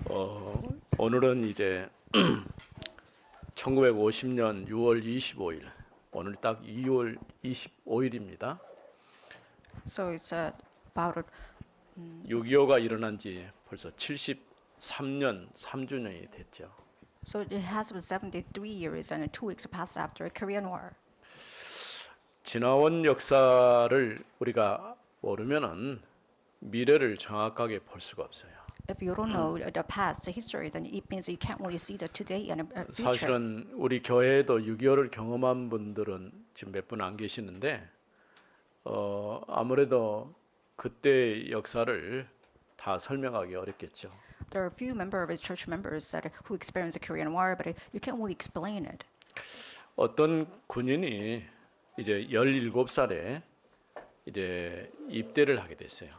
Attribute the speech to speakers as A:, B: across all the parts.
A: 오늘은 이제 1950년 6월 25일, 오늘 딱 2월 25일입니다.
B: So it's about
A: 6.25가 일어난 지 벌써 73년 3주년이 됐죠.
B: so it has been 73 years and 2 weeks passed after the Korean War.
A: 지나온 역사를 우리가 모르면은 미래를 정확하게 볼 수가 없어요.
B: If you don't know the past, the history, then it means you can't really see the today and the future.
A: 사실은 우리 교회에도 6.25를 경험한 분들은 지금 몇 분 안 계시는데 아무래도 그때 역사를 다 설명하기 어렵겠죠.
B: There are a few members of the church members who experienced the Korean War, but you can't really explain it.
A: 어떤 군인이 이제 17살에 이제 입대를 하게 됐어요.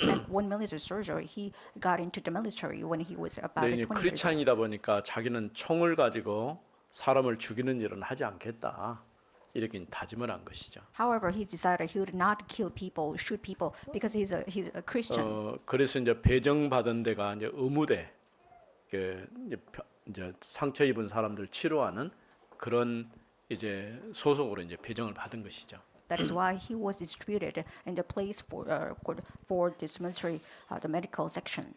B: And one military soldier, he got into the military when he was about
A: 근데
B: 20
A: 이제
B: years old.
A: 크리스찬이다 보니까 자기는 총을 가지고 사람을 죽이는 일은 하지 않겠다. 이렇게 다짐을 한 것이죠.
B: However, he decided he would not kill people, shoot people, because he's a Christian.
A: 그래서 이제 배정받은 데가 이제 의무대, 이제 상처 입은 사람들 치료하는 그런 이제 소속으로 이제 배정을 받은 것이죠.
B: That is why he was distributed in the place for this military, the medical section.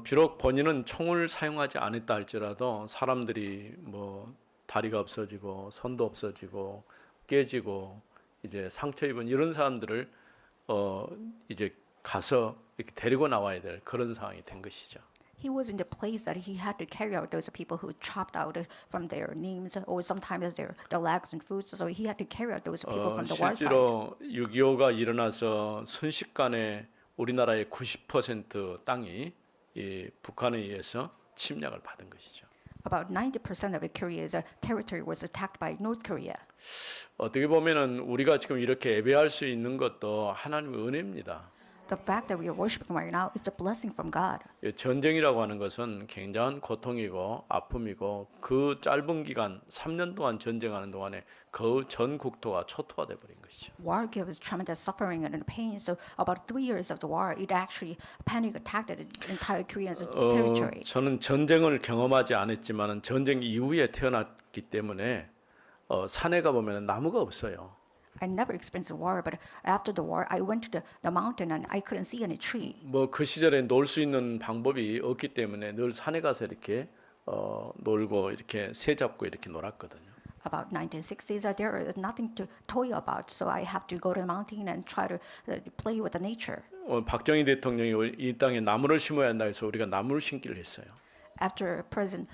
A: 비록 본인은 총을 사용하지 않았다 할지라도 사람들이 뭐 다리가 없어지고 손도 없어지고 깨지고 이제 상처 입은 이런 사람들을 이제 가서 이렇게 데리고 나와야 될 그런 상황이 된 것이죠.
B: He was in the place that he had to carry out those people who chopped out from their knees or sometimes their legs and foot. So he had to carry out those people from the war side.
A: 실제로 6.25가 일어나서 순식간에 우리나라의 90% 땅이 이 북한에 의해서 침략을 받은 것이죠.
B: About 90% of the Korea's territory was attacked by North Korea.
A: 어떻게 보면은 우리가 지금 이렇게 예배할 수 있는 것도 하나님의 은혜입니다.
B: The fact that we are worshiping right now is a blessing from God.
A: 전쟁이라고 하는 것은 굉장한 고통이고 아픔이고 그 짧은 기간 3년 동안 전쟁하는 동안에 그 전 국토가 초토화돼 버린 것이죠.
B: War gives tremendous suffering and pain. So about 3 years of the war, it actually panic attacked the entire Korean territory.
A: 저는 전쟁을 경험하지 않았지만은 전쟁 이후에 태어났기 때문에 산에 가 보면 나무가 없어요.
B: I never experienced a war, but after the war, I went to the mountain and I couldn't see any tree.
A: 뭐 그 시절에 놀 수 있는 방법이 없기 때문에 늘 산에 가서 이렇게 놀고 이렇게 새 잡고 이렇게 놀았거든요.
B: About 1960s, there is nothing to toy about, so I have to go to the mountain and try to play with the nature.
A: 박정희 대통령이 이 땅에 나무를 심어야 한다 해서 우리가 나무를 심기를 했어요.
B: After President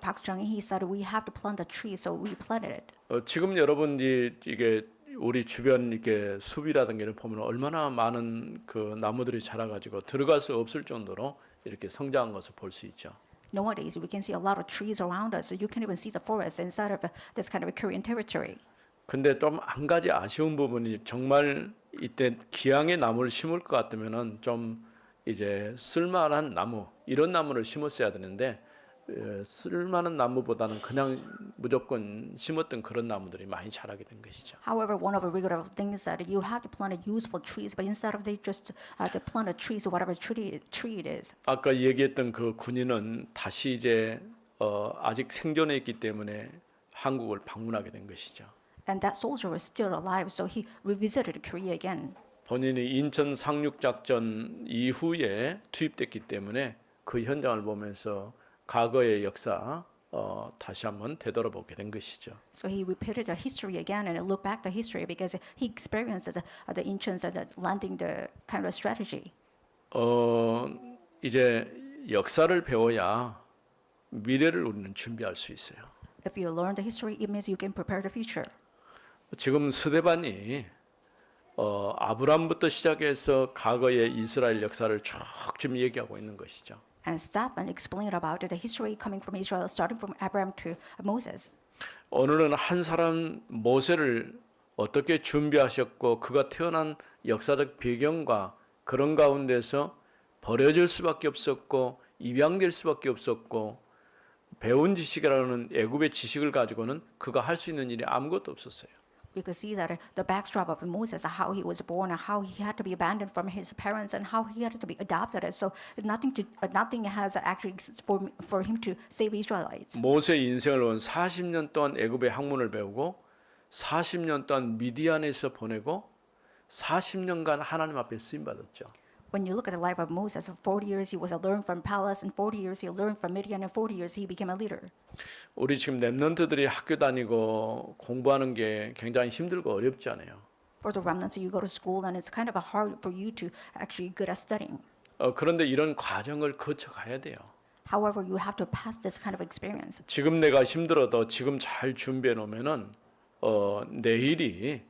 B: Park Chung-hee, he said we have to plant a tree, so we planted it.
A: 지금 여러분이 이게 우리 주변 이렇게 숲이라든가 이를 보면 얼마나 많은 그 나무들이 자라가지고 들어갈 수 없을 정도로 이렇게 성장한 것을 볼 수 있죠.
B: Nowadays, we can see a lot of trees around us, so you can even see the forest inside of this kind of a Korean territory.
A: 근데 좀 한 가지 아쉬운 부분이 정말 이때 기왕에 나무를 심을 것 같으면은 좀 이제 쓸만한 나무 이런 나무를 심었어야 되는데 쓸만한 나무보다는 그냥 무조건 심었던 그런 나무들이 많이 자라게 된 것이죠.
B: However, one of the regrettable things is that you have to plant useful trees, but instead of they just to plant a tree, so whatever tree it is.
A: 아까 얘기했던 그 군인은 다시 이제 아직 생존해 있기 때문에 한국을 방문하게 된 것이죠.
B: And that soldier was still alive, so he revisited Korea again.
A: 본인이 인천 상륙 작전 이후에 투입됐기 때문에 그 현장을 보면서 과거의 역사 다시 한번 되돌아보게 된 것이죠.
B: So he repeated the history again and looked back the history because he experienced the Incheons and the landing the kind of strategy.
A: 이제 역사를 배워야 미래를 우리는 준비할 수 있어요.
B: If you learn the history, it means you can prepare the future.
A: 지금 스데반이 아브람부터 시작해서 과거의 이스라엘 역사를 쭉 지금 얘기하고 있는 것이죠.
B: And Stephen explained about the history coming from Israel, starting from Abraham to Moses.
A: 오늘은 한 사람 모세를 어떻게 준비하셨고 그가 태어난 역사적 배경과 그런 가운데서 버려질 수밖에 없었고 입양될 수밖에 없었고 배운 지식이라는 애굽의 지식을 가지고는 그가 할 수 있는 일이 아무것도 없었어요.
B: we could see that the backdrop of Moses, how he was born, and how he had to be abandoned from his parents, and how he had to be adopted. So nothing has actually exists for him to save Israelites.
A: 모세 인생을 본 40년 동안 애굽의 학문을 배우고 40년 동안 미디안에서 보내고 40년간 하나님 앞에 쓰임 받았죠.
B: When you look at the life of Moses, for 40 years he was a learned from palace, and 40 years he learned from Midian, and 40 years he became a leader.
A: 우리 지금 렘넌트들이 학교 다니고 공부하는 게 굉장히 힘들고 어렵지 않아요.
B: For the remnants, you go to school, and it's kind of hard for you to actually good at studying.
A: 그런데 이런 과정을 거쳐 가야 돼요.
B: However, you have to pass this kind of experience.
A: 지금 내가 힘들어도 지금 잘 준비해 놓으면은 내일이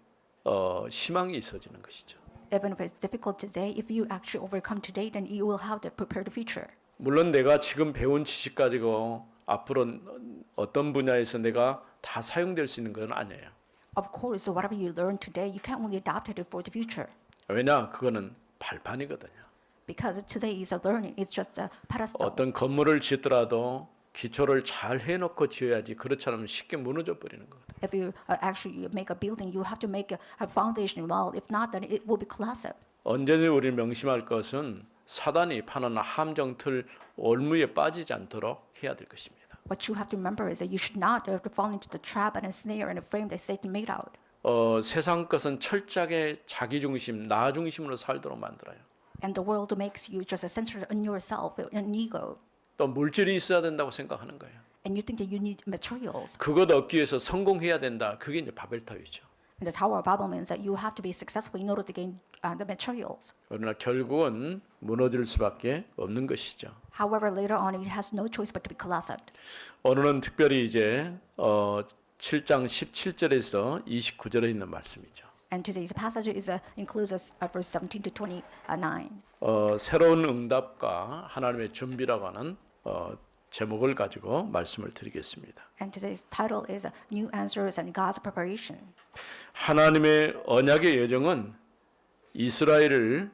A: 희망이 있어지는 것이죠.
B: Even if it's difficult today, if you actually overcome today, then you will have to prepare the future.
A: 물론 내가 지금 배운 지식 가지고 앞으로 어떤 분야에서 내가 다 사용될 수 있는 건 아니에요.
B: Of course, whatever you learn today, you can't only adopt it for the future.
A: 왜냐? 그거는 발판이거든요.
B: Because today is a learning, it's just a pedestal.
A: 어떤 건물을 짓더라도 기초를 잘 해놓고 지어야지. 그렇지 않으면 쉽게 무너져 버리는 거거든요.
B: If you actually make a building, you have to make a foundation wall. If not, then it will be collapsive.
A: 언제든지 우리를 명심할 것은 사단이 파는 함정틀 올무에 빠지지 않도록 해야 될 것입니다.
B: What you have to remember is that you should not fall into the trap and a snare and a frame that Satan made out.
A: 세상 것은 철저하게 자기 중심, 나 중심으로 살도록 만들어요.
B: And the world makes you just centered on yourself, an ego.
A: 또 물질이 있어야 된다고 생각하는 거예요.
B: And you think that you need materials.
A: 그것 얻기 위해서 성공해야 된다. 그게 이제 바벨탑이죠.
B: And the Tower of Babel means that you have to be successful in order to gain the materials.
A: 그러나 결국은 무너질 수밖에 없는 것이죠.
B: However, later on, it has no choice but to be collapsed.
A: 오늘은 특별히 이제 7장 17절에서 29절에 있는 말씀이죠.
B: And today's passage includes verse 17 to 29.
A: 새로운 응답과 하나님의 준비라고 하는 제목을 가지고 말씀을 드리겠습니다.
B: And today's title is New Answers and God's Preparation.
A: 하나님의 언약의 여정은 이스라엘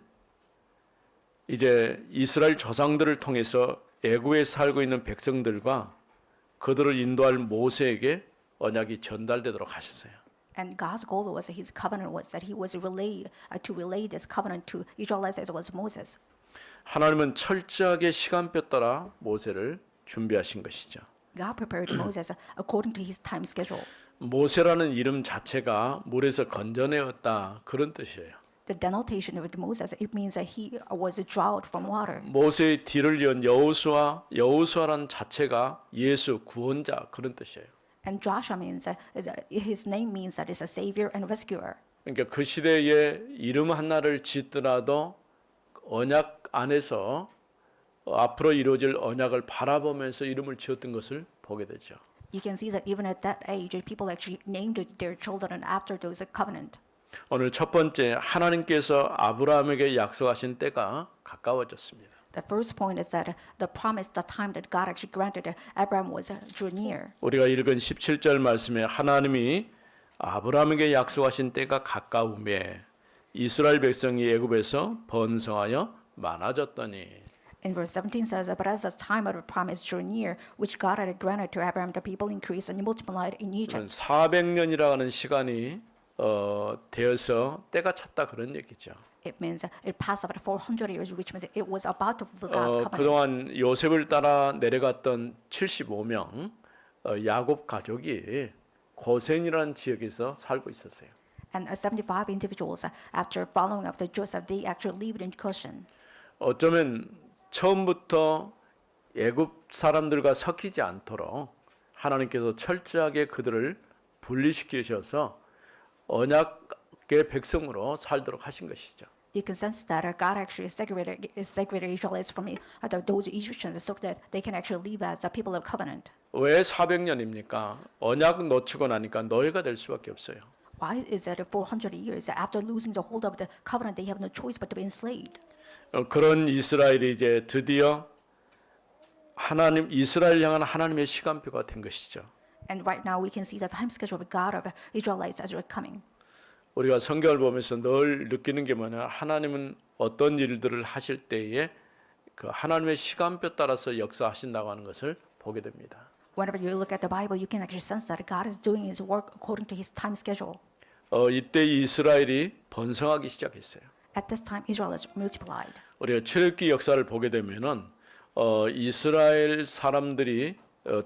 A: 조상들을 통해서 애굽에 살고 있는 백성들과 그들을 인도할 모세에게 언약이 전달되도록 하셨어요.
B: And God's goal was His covenant was that He was to relay this covenant to Israelites as well as Moses.
A: 하나님은 철저하게 시간표 따라 모세를 준비하신 것이죠.
B: God prepared Moses according to His time schedule.
A: 모세라는 이름 자체가 물에서 건져내었다 그런 뜻이에요.
B: The denotation of Moses, it means that he was drawed from water.
A: 모세의 뒤를 이은 여호수아라는 자체가 예수 구원자 그런 뜻이에요.
B: And Joshua means his name means that it's a savior and rescuer.
A: 그러니까 그 시대에 이름 하나를 짓더라도 언약 안에서 앞으로 이루어질 언약을 바라보면서 이름을 지었던 것을 보게 되죠.
B: You can see that even at that age, people actually named their children after those covenant.
A: 오늘 첫 번째 하나님께서 아브라함에게 약속하신 때가 가까워졌습니다.
B: The first point is that the promise, the time that God actually granted Abraham was drew near.
A: 우리가 읽은 17절 말씀에 하나님이 아브라함에게 약속하신 때가 가까움에 이스라엘 백성이 애굽에서 번성하여 많아졌더니
B: In verse 17 says, but as the time of the promise drew near, which God had granted to Abraham, the people increased and multiplied in Egypt.
A: 400년이라고 하는 시간이 되어서 때가 찼다 그런 얘기죠.
B: It means it passed about 400 years, which means it was about to fulfill God's covenant.
A: 그동안 요셉을 따라 내려갔던 75명 야곱 가족이 고센이라는 지역에서 살고 있었어요.
B: And 75 individuals, after following up the Joseph, they actually lived in Goshen.
A: 어쩌면 처음부터 애굽 사람들과 섞이지 않도록 하나님께서 철저하게 그들을 분리시키셔서 언약의 백성으로 살도록 하신 것이죠.
B: You can sense that God actually segregated Israelites from those Egyptians so that they can actually live as the people of covenant.
A: 왜 400년입니까? 언약 놓치고 나니까 노예가 될 수밖에 없어요.
B: Why is that 400 years after losing the hold of the covenant, they have no choice but to be enslaved?
A: 그런 이스라엘이 이제 드디어 이스라엘 향한 하나님의 시간표가 된 것이죠.
B: And right now we can see the time schedule of God of Israelites as they're coming.
A: 우리가 성경을 보면서 늘 느끼는 게 뭐냐? 하나님은 어떤 일들을 하실 때에 그 하나님의 시간표 따라서 역사하신다고 하는 것을 보게 됩니다.
B: Whenever you look at the Bible, you can actually sense that God is doing His work according to His time schedule.
A: 이때 이스라엘이 번성하기 시작했어요.
B: At this time, Israel is multiplied.
A: 우리가 출애굽기 역사를 보게 되면은 이스라엘 사람들이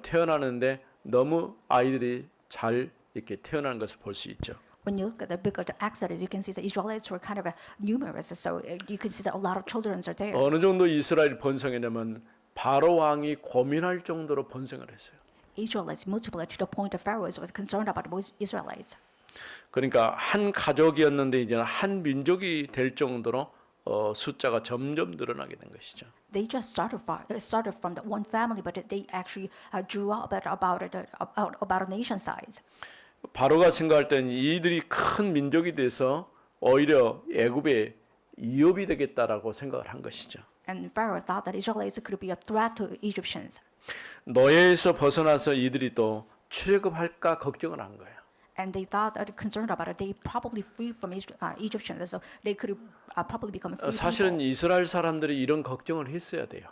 A: 태어나는데 너무 아이들이 잘 이렇게 태어나는 것을 볼 수 있죠.
B: When you look at the book of the Exodus, you can see the Israelites were kind of numerous, so you can see that a lot of children are there.
A: 어느 정도 이스라엘이 번성했냐면 바로 왕이 고민할 정도로 번성을 했어요.
B: Israelites multiplied to the point that Pharaoh was concerned about the Israelites.
A: 그러니까 한 가족이었는데 이제는 한 민족이 될 정도로 숫자가 점점 늘어나게 된 것이죠.
B: They just started from the one family, but they actually grew up at about a nation size.
A: 바로가 생각할 때는 이들이 큰 민족이 돼서 오히려 애굽의 위협이 되겠다라고 생각을 한 것이죠.
B: And Pharaoh thought that Israelites could be a threat to Egyptians.
A: 노예에서 벗어나서 이들이 또 출애굽할까 걱정을 한 거예요.
B: And they thought, concerned about it, they probably free from Egyptians, so they could probably become free
A: 사실은
B: people.
A: 이스라엘 사람들이 이런 걱정을 했어야 돼요.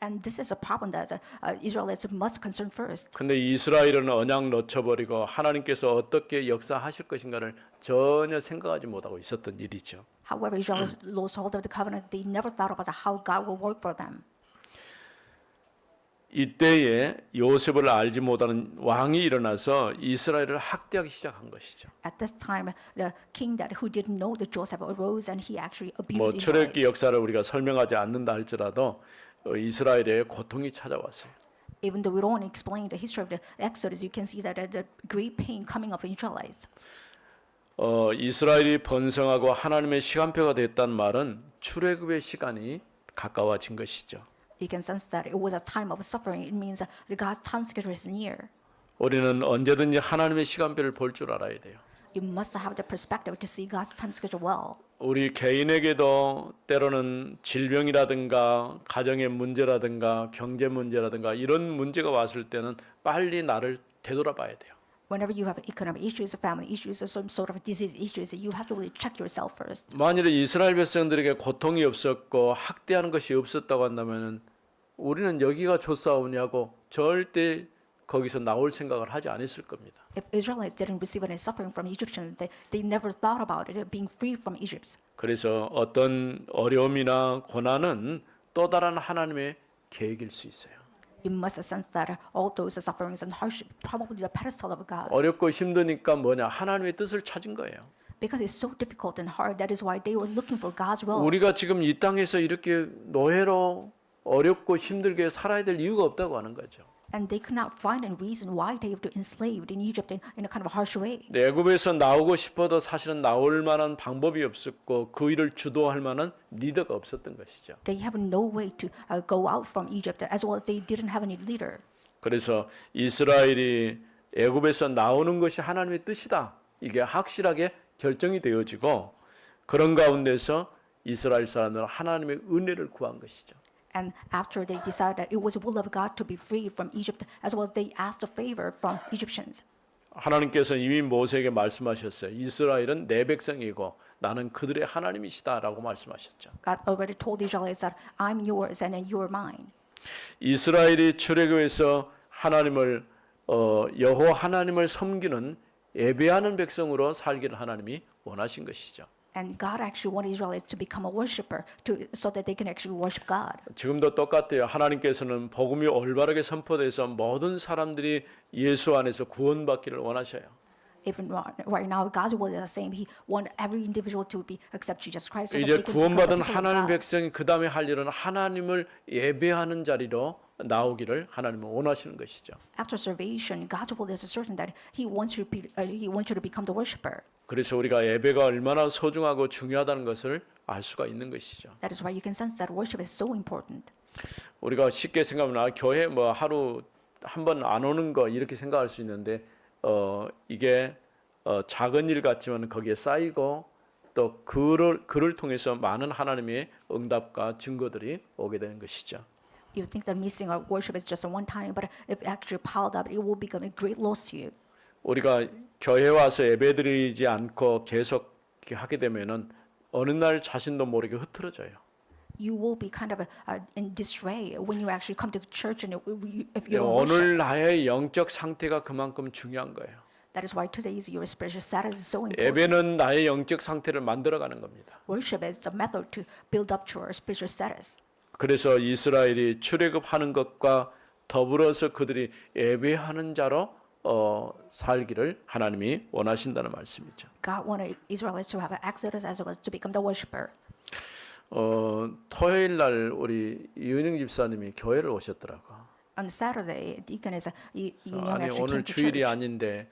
B: And this is a problem that Israelites must concern first.
A: 근데 이스라엘은 언약 놓쳐버리고 하나님께서 어떻게 역사하실 것인가를 전혀 생각하지 못하고 있었던 일이죠.
B: However, Israelites lost hold of the covenant. They never thought about how God will work for them.
A: 이때에 요셉을 알지 못하는 왕이 일어나서 이스라엘을 학대하기 시작한 것이죠.
B: At this time, the king who didn't know that Joseph arose and he actually
A: 뭐
B: abused
A: 출애굽기
B: Israelites.
A: 역사를 우리가 설명하지 않는다 할지라도 이스라엘에 고통이 찾아왔어요.
B: Even though we don't explain the history of the Exodus, you can see that the great pain coming of Israelites.
A: 이스라엘이 번성하고 하나님의 시간표가 됐다는 말은 출애굽의 시간이 가까워진 것이죠.
B: You can sense that it was a time of suffering. It means that God's time schedule is near.
A: 우리는 언제든지 하나님의 시간표를 볼 줄 알아야 돼요.
B: You must have the perspective to see God's time schedule well.
A: 우리 개인에게도 때로는 질병이라든가 가정의 문제라든가 경제 문제라든가 이런 문제가 왔을 때는 빨리 나를 되돌아봐야 돼요.
B: Whenever you have economic issues, family issues, or some sort of disease issues, you have to really check yourself first.
A: 만일에 이스라엘 백성들에게 고통이 없었고 학대하는 것이 없었다고 한다면은 우리는 여기가 좋사오냐고 절대 거기서 나올 생각을 하지 않았을 겁니다.
B: If Israelites didn't receive any suffering from Egyptians, they never thought about it being free from Egypt.
A: 그래서 어떤 어려움이나 고난은 또 다른 하나님의 계획일 수 있어요.
B: You must sense that all those sufferings and hardship probably the pedestal of God.
A: 어렵고 힘드니까 뭐냐 하나님의 뜻을 찾은 거예요.
B: Because it's so difficult and hard, that is why they were looking for God's will.
A: 우리가 지금 이 땅에서 이렇게 노예로 어렵고 힘들게 살아야 될 이유가 없다고 하는 거죠.
B: And they could not find a reason why they were enslaved in Egypt in a kind of harsh way.
A: 애굽에서 나오고 싶어도 사실은 나올 만한 방법이 없었고 그 일을 주도할 만한 리더가 없었던 것이죠.
B: They have no way to go out from Egypt, as well as they didn't have any leader.
A: 그래서 이스라엘이 애굽에서 나오는 것이 하나님의 뜻이다. 이게 확실하게 결정이 되어지고 그런 가운데서 이스라엘 사람들은 하나님의 은혜를 구한 것이죠.
B: And after they decided that it was the will of God to be freed from Egypt, as well as they asked a favor from Egyptians.
A: 하나님께서 이미 모세에게 말씀하셨어요. 이스라엘은 내 백성이고 나는 그들의 하나님이시다라고 말씀하셨죠.
B: God already told the Israelites that I'm yours and you are mine.
A: 이스라엘이 출애굽에서 하나님을 여호와 하나님을 섬기는 예배하는 백성으로 살기를 하나님이 원하신 것이죠.
B: And God actually wanted Israelites to become a worshiper, so that they can actually worship God.
A: 지금도 똑같아요. 하나님께서는 복음이 올바르게 선포돼서 모든 사람들이 예수 안에서 구원받기를 원하셔요.
B: Even right now, God's will is the same. He wants every individual to accept Jesus Christ. So that
A: 이제
B: they can become the
A: 구원받은
B: people of
A: 하나님
B: God.
A: 백성이 그 다음에 할 일은 하나님을 예배하는 자리로 나오기를 하나님은 원하시는 것이죠.
B: After salvation, God's will is certain that He wants you to become the worshiper.
A: 그래서 우리가 예배가 얼마나 소중하고 중요하다는 것을 알 수가 있는 것이죠.
B: That is why you can sense that worship is so important.
A: 우리가 쉽게 생각하면 교회 뭐 하루 한 번 안 오는 거 이렇게 생각할 수 있는데 이게 작은 일 같지만 거기에 쌓이고 또 그를 통해서 많은 하나님의 응답과 증거들이 오게 되는 것이죠.
B: You think that missing our worship is just a one time, but if actually piled up, it will become a great loss to you.
A: 우리가 교회 와서 예배드리지 않고 계속 하게 되면은 어느 날 자신도 모르게 흐트러져요.
B: You will be kind of in disarray when you actually come to church and if you don't
A: 오늘
B: worship.
A: 나의 영적 상태가 그만큼 중요한 거예요.
B: That is why today's your spiritual status is so important.
A: 예배는 나의 영적 상태를 만들어가는 겁니다.
B: Worship is the method to build up to our spiritual status.
A: 그래서 이스라엘이 출애굽하는 것과 더불어서 그들이 예배하는 자로 살기를 하나님이 원하신다는 말씀이죠.
B: God wanted Israelites to have an exodus as well as to become the worshiper.
A: 토요일 날 우리 이은영 집사님이 교회를 오셨더라고.
B: On Saturday, Deaconess Young
A: 아니
B: actually
A: 오늘
B: came to
A: 주일이
B: church.
A: 아닌데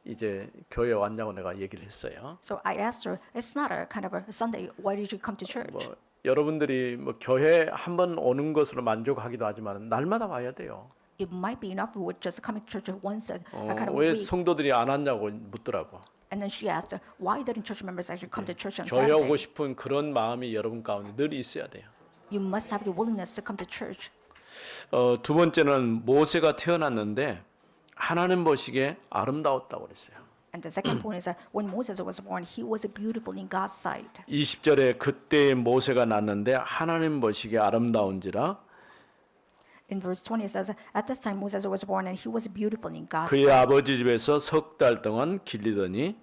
A: 이제 교회 왔냐고 내가 얘기를 했어요.
B: So I asked her, it's not a kind of a Sunday. Why did you come to church?
A: 뭐 여러분들이 뭐 교회 한 번 오는 것으로 만족하기도 하지만 날마다 와야 돼요.
B: It might be enough with just coming to church once a kind of
A: 왜
B: week.
A: 성도들이 안 왔냐고 묻더라고.
B: And then she asked, why didn't church members actually come to church on
A: 교회 오고
B: Saturday?
A: 싶은 그런 마음이 여러분 가운데 늘 있어야 돼요.
B: You must have the willingness to come to church.
A: 두 번째는 모세가 태어났는데 하나님 보시기에 아름다웠다고 그랬어요.
B: And the second point is that when Moses was born, he was beautiful in God's sight.
A: 20절에 그때의 모세가 났는데 하나님 보시기에 아름다운지라
B: In verse 20 it says, at this time Moses was born and he was beautiful in God's
A: 그의
B: sight.
A: 아버지 집에서 석 달 동안 길리더니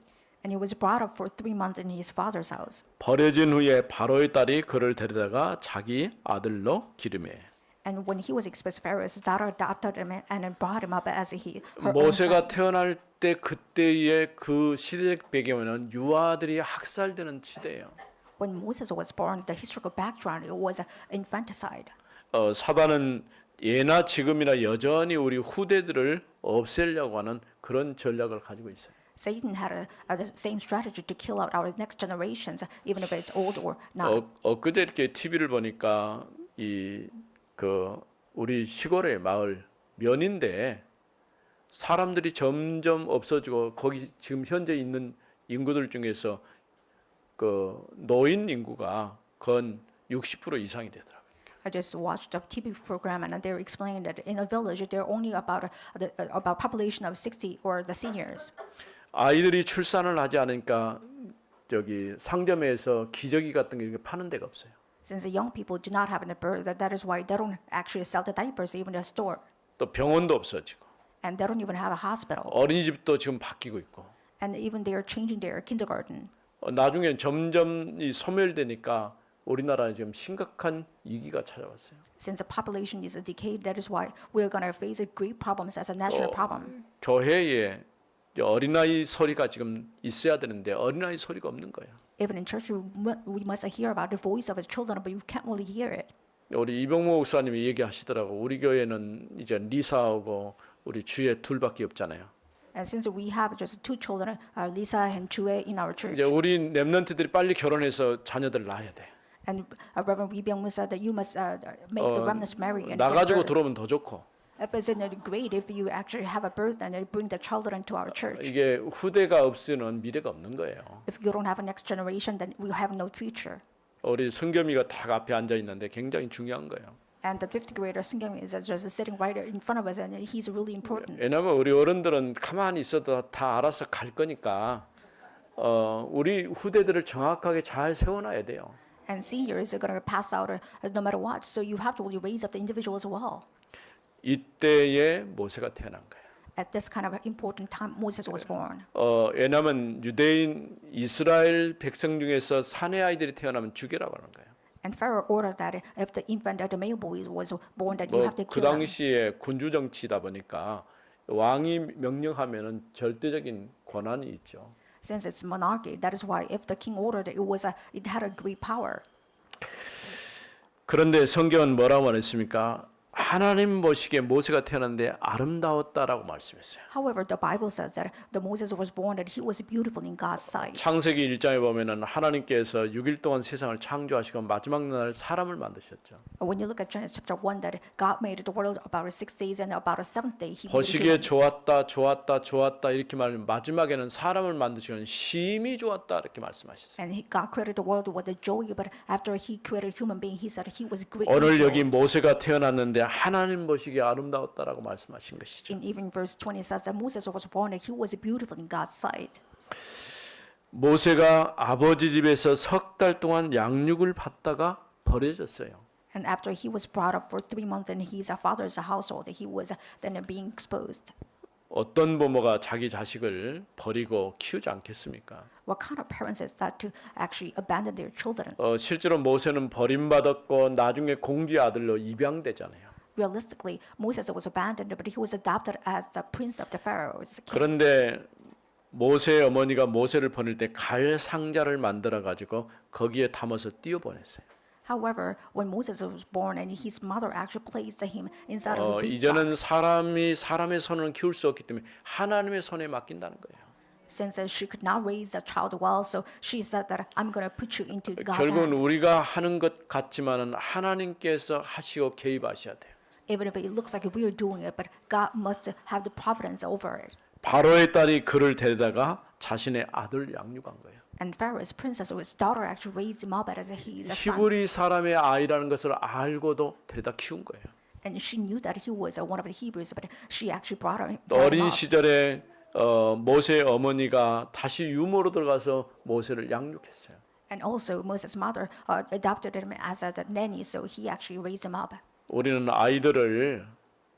B: And he was brought up for 3 months in his father's house.
A: 버려진 후에 바로의 딸이 그를 데려다가 자기 아들로 기르매.
B: And when he was exposed, Pharaoh's daughter adopted him and brought him up as her own son.
A: 모세가 태어날 때 그때의 그 시대적 배경은 유아들이 학살되는 시대예요.
B: When Moses was born, the historical background it was infanticide.
A: 사단은 예나 지금이나 여전히 우리 후대들을 없애려고 하는 그런 전략을 가지고 있어요.
B: Satan had the same strategy to kill out our next generations, even if it's old or not.
A: 엊그제 이렇게 TV를 보니까 우리 시골의 마을 면인데 사람들이 점점 없어지고 거기 지금 현재 있는 인구들 중에서 그 노인 인구가 건 60% 이상이 되더라고요.
B: I just watched a TV program and they were explaining that in a village there are only about population of 60 or the seniors.
A: 아이들이 출산을 하지 않으니까 저기 상점에서 기저귀 같은 게 이렇게 파는 데가 없어요.
B: Since the young people do not have a birth, that is why they don't actually sell the diapers even in a store.
A: 또 병원도 없어지고
B: And they don't even have a hospital.
A: 어린이집도 지금 바뀌고 있고
B: And even they are changing their kindergarten.
A: 나중에 점점 이 소멸되니까 우리나라에 지금 심각한 위기가 찾아왔어요.
B: Since the population is decayed, that is why we are going to face great problems as a national problem.
A: 교회에 어린아이 소리가 지금 있어야 되는데 어린아이 소리가 없는 거예요.
B: Even in church, we must hear about the voice of the children, but you can't really hear it.
A: 우리 이병모 목사님이 얘기하시더라고. 우리 교회는 이제 리사하고 우리 주에 둘밖에 없잖아요.
B: And since we have just 2 children, Lisa and Chue in our church,
A: 이제 우리 렘넌트들이 빨리 결혼해서 자녀들 낳아야 돼.
B: and Reverend Wee Byung-mun said that you must make the remnants marry and
A: 나
B: give
A: 가지고
B: birth.
A: 들어오면 더 좋고.
B: If it's great if you actually have a birth and bring the children to our church.
A: 이게 후대가 없으면 미래가 없는 거예요.
B: If you don't have a next generation, then we have no future.
A: 우리 성겸이가 딱 앞에 앉아 있는데 굉장히 중요한 거예요.
B: And the 5th grader Singyang is just sitting right in front of us, and he's really important.
A: 왜냐하면 우리 어른들은 가만히 있어도 다 알아서 갈 거니까 우리 후대들을 정확하게 잘 세워놔야 돼요.
B: And seniors are going to pass out no matter what, so you have to really raise up the individual as well.
A: 이때에 모세가 태어난 거예요.
B: At this kind of important time, Moses was born.
A: 왜냐하면 유대인 이스라엘 백성 중에서 사내 아이들이 태어나면 죽여라고 하는 거예요.
B: And Pharaoh ordered that if the infant, the male boy was born, that you have to
A: 그
B: kill him.
A: 당시에 군주 정치다 보니까 왕이 명령하면은 절대적인 권한이 있죠.
B: Since it's monarchy, that is why if the king ordered it, it had a great power.
A: 그런데 성경은 뭐라고 말했습니까? 하나님 보시기에 모세가 태어났는데 아름다웠다라고 말씀했어요.
B: However, the Bible says that the Moses was born that he was beautiful in God's sight.
A: 창세기 1장에 보면은 하나님께서 6일 동안 세상을 창조하시고 마지막 날 사람을 만드셨죠.
B: When you look at Genesis chapter 1, that God made the world about 6 days, and about a 7th day He made
A: 보시기에
B: human.
A: 좋았다, 좋았다, 좋았다 이렇게 말하면 마지막에는 사람을 만드시는 심히 좋았다 이렇게 말씀하셨어요.
B: And God created the world with a joy, but after He created human being, He said He was great.
A: 오늘 여기 모세가 태어났는데 하나님 보시기에 아름다웠다라고 말씀하신 것이죠.
B: In even verse 20 says that Moses was born and he was beautiful in God's sight.
A: 모세가 아버지 집에서 석 달 동안 양육을 받다가 버려졌어요.
B: And after he was brought up for 3 months in his father's household, he was then being exposed.
A: 어떤 부모가 자기 자식을 버리고 키우지 않겠습니까?
B: What kind of parents is that to actually abandon their children?
A: 실제로 모세는 버림받았고 나중에 공주의 아들로 입양되잖아요.
B: Realistically, Moses was abandoned, but he was adopted as the prince of the Pharaoh's kingdom.
A: 그런데 모세의 어머니가 모세를 보낼 때 갈 상자를 만들어 가지고 거기에 담아서 띄어보냈어요.
B: However, when Moses was born and his mother actually placed him inside of a big
A: 이제는
B: box,
A: 사람의 손으로는 키울 수 없기 때문에 하나님의 손에 맡긴다는 거예요.
B: since she could not raise a child well, so she said that I'm going to put you into God's
A: 결국은
B: hand.
A: 우리가 하는 것 같지만은 하나님께서 하시고 개입하셔야 돼요.
B: Even if it looks like we are doing it, but God must have the providence over it.
A: 바로의 딸이 그를 데려다가 자신의 아들 양육한 거예요.
B: And Pharaoh's princess, his daughter, actually raised him up as his son.
A: 히브리 사람의 아이라는 것을 알고도 데려다 키운 거예요.
B: And she knew that he was one of the Hebrews, but she actually brought him
A: 어린
B: up.
A: 시절에 모세의 어머니가 다시 유모로 들어가서 모세를 양육했어요.
B: And also, Moses' mother adopted him as a nanny, so he actually raised him up.
A: 우리는 아이들을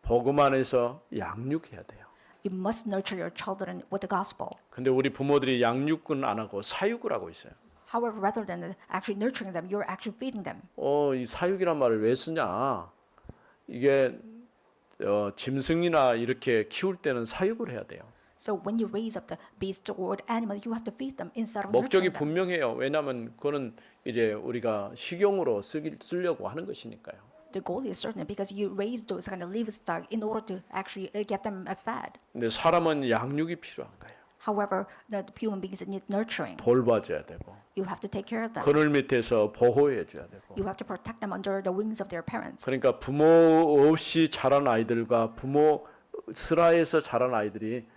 A: 복음 안에서 양육해야 돼요.
B: You must nurture your children with the gospel.
A: 근데 우리 부모들이 양육은 안 하고 사육을 하고 있어요.
B: However, rather than actually nurturing them, you're actually feeding them.
A: 이 사육이란 말을 왜 쓰냐? 이게 짐승이나 이렇게 키울 때는 사육을 해야 돼요.
B: So when you raise up the beast or animal, you have to feed them instead of
A: 목적이
B: nurturing them.
A: 분명해요. 왜냐하면 그거는 이제 우리가 식용으로 쓰려고 하는 것이니까요.
B: The goal is certain because you raise those kind of livestock in order to actually get them fed.
A: 근데 사람은 양육이 필요한 거예요.
B: However, the human beings need nurturing.
A: 돌봐줘야 되고
B: You have to take care of them.
A: 그늘 밑에서 보호해줘야 되고.
B: You have to protect them under the wings of their parents.
A: 그러니까 부모 없이 자란 아이들과 부모 슬하에서 자란 아이들이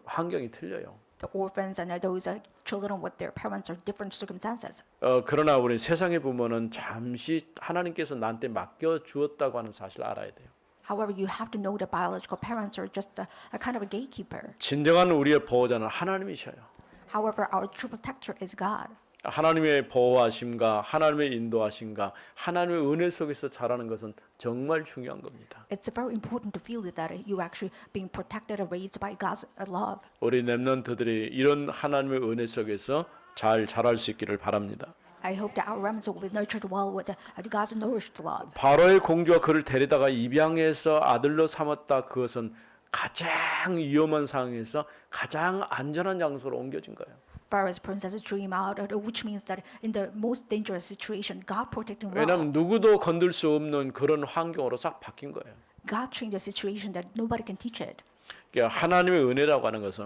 A: 환경이 틀려요.
B: The orphans and those children with their parents are different circumstances.
A: 그러나 우리 세상의 부모는 잠시 하나님께서 나한테 맡겨 주었다고 하는 사실을 알아야 돼요.
B: However, you have to know the biological parents are just a kind of a gatekeeper.
A: 진정한 우리의 보호자는 하나님이셔요.
B: However, our true protector is God.
A: 하나님의 보호하심과 하나님의 인도하심과 하나님의 은혜 속에서 자라는 것은 정말 중요한 겁니다.
B: It's very important to feel that you actually being protected and raised by God's love.
A: 우리 렘넌트들이 이런 하나님의 은혜 속에서 잘 자랄 수 있기를 바랍니다.
B: I hope that our remnants will be nurtured well with God's nourished love.
A: 바로의 공주가 그를 데리다가 입양해서 아들로 삼았다. 그것은 가장 위험한 상황에서 가장 안전한 장소로 옮겨진 거예요.
B: Pharaoh's princess dream out, which means that in the most dangerous situation, God protected him well.
A: 왜냐하면 누구도 건들 수 없는 그런 환경으로 싹 바뀐 거예요.
B: God changed the situation that nobody can teach it.
A: 그러니까 하나님의 은혜라고 하는 것은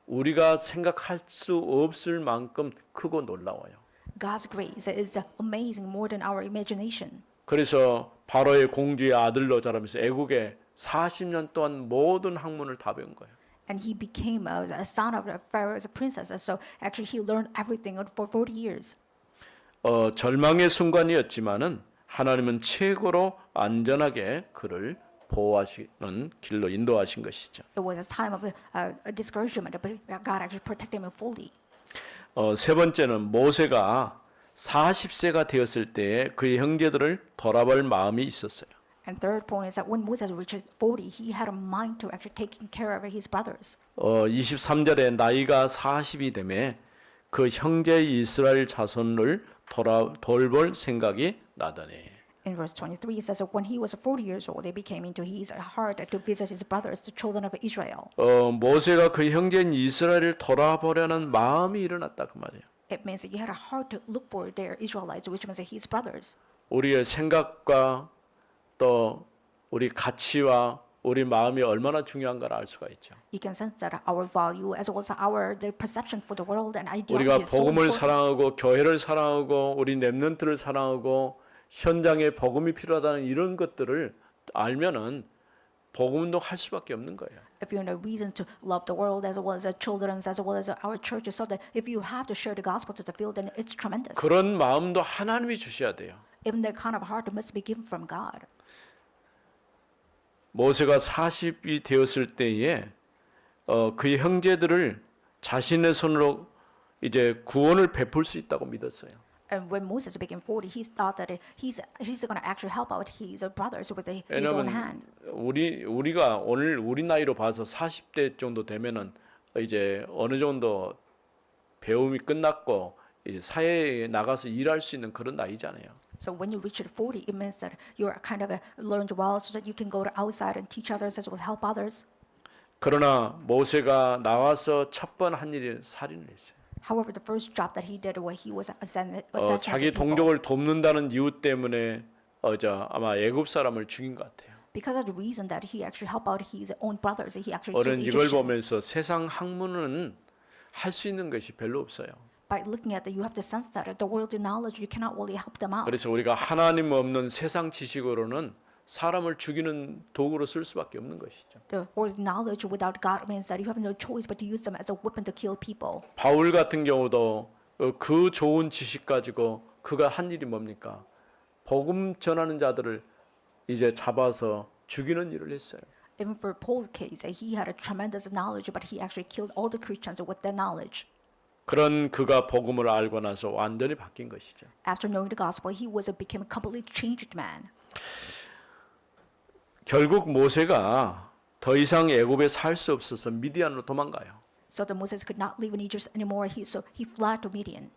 A: 우리가 생각할 수 없을 만큼 크고 놀라워요.
B: God's grace is amazing more than our imagination.
A: 그래서 바로의 공주의 아들로 자라면서 애국에 40년 동안 모든 학문을 다 배운 거예요.
B: And he became a son of Pharaoh's princess. So actually he learned everything for 40 years.
A: 절망의 순간이었지만은 하나님은 최고로 안전하게 그를 보호하시는 길로 인도하신 것이죠.
B: It was a time of discouragement, but God actually protected him fully.
A: 세 번째는 모세가 40세가 되었을 때에 그의 형제들을 돌아볼 마음이 있었어요.
B: And third point is that when Moses reached 40, he had a mind to actually taking care of his brothers.
A: 23절에 나이가 40이 되매 그 형제 이스라엘 자손을 돌볼 생각이 나더니.
B: In verse 23, it says that when he was 40 years old, it became into his heart to visit his brothers, the children of Israel.
A: 모세가 그 형제인 이스라엘을 돌아보려는 마음이 일어났다 그 말이에요.
B: It means that he had a heart to look for their Israelites, which means his brothers.
A: 우리의 생각과 또 우리 가치와 우리 마음이 얼마나 중요한가를 알 수가 있죠.
B: You can sense that our value as well as the perception for the world and ideology
A: 우리가
B: is so
A: 복음을
B: important.
A: 사랑하고 교회를 사랑하고 우리 렘넌트를 사랑하고 현장에 복음이 필요하다는 이런 것들을 알면은 복음 운동 할 수밖에 없는 거예요.
B: If you know reason to love the world as well as the children as well as our churches, so that if you have to share the gospel to the field, then it's tremendous.
A: 그런 마음도 하나님이 주셔야 돼요.
B: Even that kind of heart must be given from God.
A: 모세가 40이 되었을 때에 그의 형제들을 자신의 손으로 이제 구원을 베풀 수 있다고 믿었어요.
B: And when Moses became 40, he thought that he's going to actually help out his brothers with his own hand.
A: 왜냐하면 우리가 오늘 우리 나이로 봐서 40대 정도 되면은 이제 어느 정도 배움이 끝났고 이제 사회에 나가서 일할 수 있는 그런 나이잖아요.
B: So when you reach 40, it means that you're kind of learned well, so that you can go to outside and teach others as well as help others.
A: 그러나 모세가 나와서 첫 번 한 일이 살인을 했어요.
B: However, the first job that he did when he was
A: 자기
B: assassinating people,
A: 동족을 돕는다는 이유 때문에 아마 애굽 사람을 죽인 것 같아요.
B: because of the reason that he actually helped out his own brothers, he actually
A: 우리는
B: killed
A: 이걸
B: Egyptian.
A: 보면서 세상 학문은 할 수 있는 것이 별로 없어요.
B: By looking at that, you have to sense that the worldly knowledge, you cannot really help them out.
A: 그래서 우리가 하나님 없는 세상 지식으로는 사람을 죽이는 도구로 쓸 수밖에 없는 것이죠.
B: The worldly knowledge without God means that you have no choice but to use them as a weapon to kill people.
A: 바울 같은 경우도 그 좋은 지식 가지고 그가 한 일이 뭡니까? 복음 전하는 자들을 이제 잡아서 죽이는 일을 했어요.
B: Even for Paul's case, he had a tremendous knowledge, but he actually killed all the Christians with that knowledge.
A: 그런 그가 복음을 알고 나서 완전히 바뀐 것이죠.
B: After knowing the gospel, he became a completely changed man.
A: 결국 모세가 더 이상 애굽에 살 수 없어서 미디안으로 도망가요.
B: So that Moses could not live in Egypt anymore. So he fled to Midian.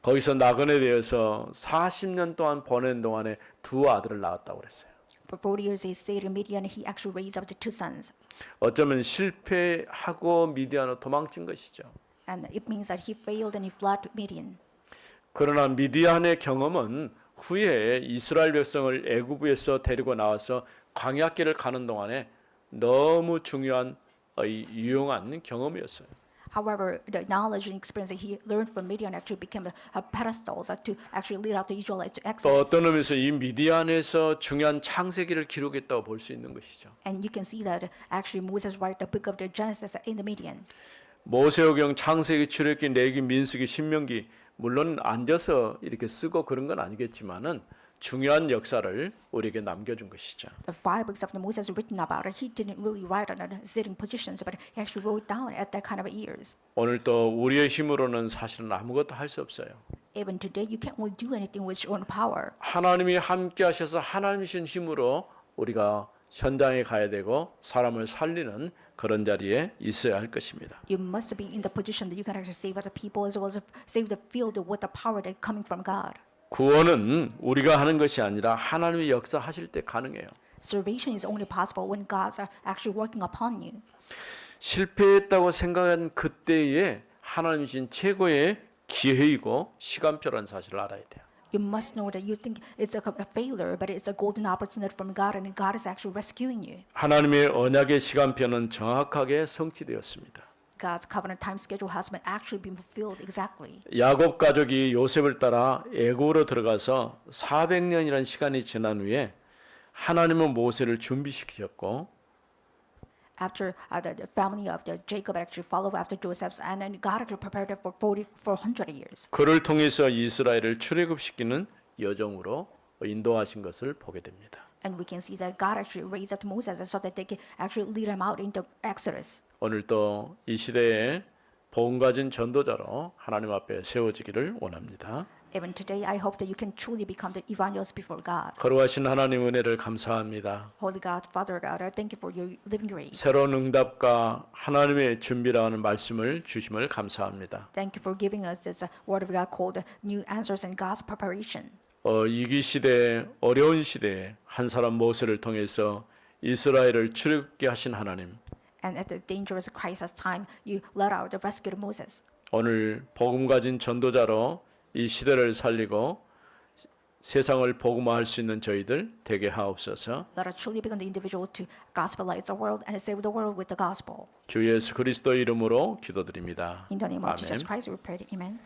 A: 거기서 나그네 되어서 40년 동안 보낸 동안에 두 아들을 낳았다고 그랬어요.
B: For 40 years he stayed in Midian. He actually raised up the two sons.
A: 어쩌면 실패하고 미디안으로 도망친 것이죠.
B: And it means that he failed and he fled to Midian.
A: 그러나 미디안의 경험은 후에 이스라엘 백성을 애굽에서 데리고 나와서 광야길을 가는 동안에 너무 중요한 유용한 경험이었어요.
B: However, the knowledge and experience that he learned from Midian actually became a pedestal to actually lead out the Israelites to
A: 또
B: Exodus.
A: 어떤 의미에서 이 미디안에서 중요한 창세기를 기록했다고 볼 수 있는 것이죠.
B: And you can see that actually Moses wrote the book of the Genesis in the Midian.
A: 모세오경, 창세기, 출애굽기, 레위기, 민수기, 신명기 물론 앉아서 이렇게 쓰고 그런 건 아니겠지만은 중요한 역사를 우리에게 남겨준 것이죠.
B: The 5 books of Moses written about it, he didn't really write on sitting positions, but he actually wrote down at that kind of years.
A: 오늘 또 우리의 힘으로는 사실은 아무것도 할 수 없어요.
B: Even today, you can't really do anything with your own power.
A: 하나님이 함께 하셔서 하나님이신 힘으로 우리가 현장에 가야 되고 사람을 살리는 그런 자리에 있어야 할 것입니다.
B: You must be in the position that you can actually save other people as well as save the field with the power that coming from God.
A: 구원은 우리가 하는 것이 아니라 하나님이 역사하실 때 가능해요.
B: Salvation is only possible when God's are actually working upon you.
A: 실패했다고 생각한 그때에 하나님이신 최고의 기회이고 시간표라는 사실을 알아야 돼요.
B: You must know that you think it's a failure, but it's a golden opportunity from God, and God is actually rescuing you.
A: 하나님의 언약의 시간표는 정확하게 성취되었습니다.
B: God's covenant time schedule has actually been fulfilled exactly.
A: 야곱 가족이 요셉을 따라 애굽으로 들어가서 400년이라는 시간이 지난 후에 하나님은 모세를 준비시키셨고
B: After the family of the Jacob actually followed after Joseph's, and then God actually prepared it for 400 years.
A: 그를 통해서 이스라엘을 출애굽시키는 여정으로 인도하신 것을 보게 됩니다.
B: And we can see that God actually raised up Moses so that they can actually lead him out into Exodus.
A: 오늘도 이 시대에 복음 가진 전도자로 하나님 앞에 세워지기를 원합니다.
B: Even today, I hope that you can truly become the evangelist before God.
A: 거룩하신 하나님 은혜를 감사합니다.
B: Holy God, Father God, I thank you for your living grace.
A: 새로운 응답과 하나님의 준비라는 말씀을 주심을 감사합니다.
B: Thank you for giving us this word of God called new answers and God's preparation.
A: 이기 시대에 어려운 시대에 한 사람 모세를 통해서 이스라엘을 출애굽게 하신 하나님.
B: And at the dangerous crisis time, you let out the rescued Moses.
A: 오늘 복음 가진 전도자로 이 시대를 살리고 세상을 복음화할 수 있는 저희들 되게 하옵소서.
B: Let us truly become the individual to gospelize the world and save the world with the gospel.
A: 주 예수 그리스도 이름으로 기도드립니다.
B: In the name of
A: 아멘.
B: Jesus Christ, we pray. Amen.